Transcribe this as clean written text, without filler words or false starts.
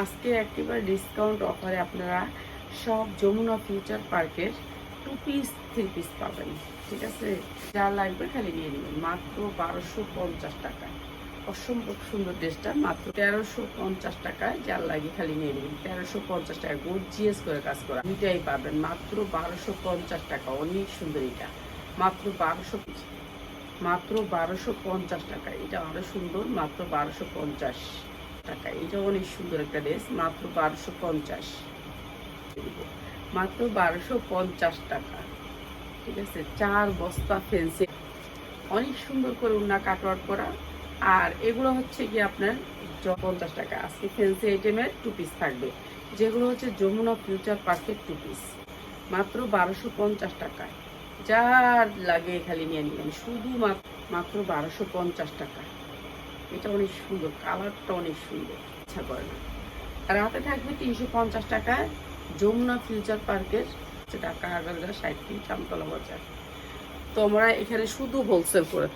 আজকে একেবারে ডিসকাউন্ট অফারে আপনারা সব যমুনা ফিউচার পার্কের 2 পিস 3 পিস পাবেন। ঠিক আছে, যা লাগবে খালি নিয়ে নেবেন মাত্র 1250 টাকায়। অসম্ভব সুন্দর ড্রেসটা মাত্র 1350 টাকায়, যার লাগে খালি নিয়ে নেবেন 1350 টাকা। গর্জিয়াস করে কাজ করা দুইটাই পাবেন মাত্র 1250 টাকা। অনেক সুন্দর এটা, মাত্র 1250 টাকা। এটা অনেক সুন্দর, মাত্র 1250 টাকা। এটা অনেক সুন্দর একটা ড্রেস, মাত্র 1250, মাত্র 1250 টাকা। ঠিক আছে, 4 বস্তা ফেন্সি, অনেক সুন্দর করে উন্না কাটওয়ার্ক করা। আর এগুলো হচ্ছে কি আপনার 50 টাকা। আজকে ফেন্সি আইটেমের 2 পিস থাকবে, যেগুলো হচ্ছে যমুনা ফিউচার পার্কের 2 পিস, মাত্র 1250 টাকায়। যার লাগে খালি নিয়ে নেবেন, শুধু মাত্র 1250 টাকা। এটা অনেক সুন্দর, কালারটা অনেক সুন্দর, ইচ্ছা করে না। আর হাতে থাকবে 350 টাকায় যমুনা ফিউচার পার্কের, ঢাকা 11 60 চামতলা বাজার। তো আমরা এখানে শুধু হোলসেল করে থাকি।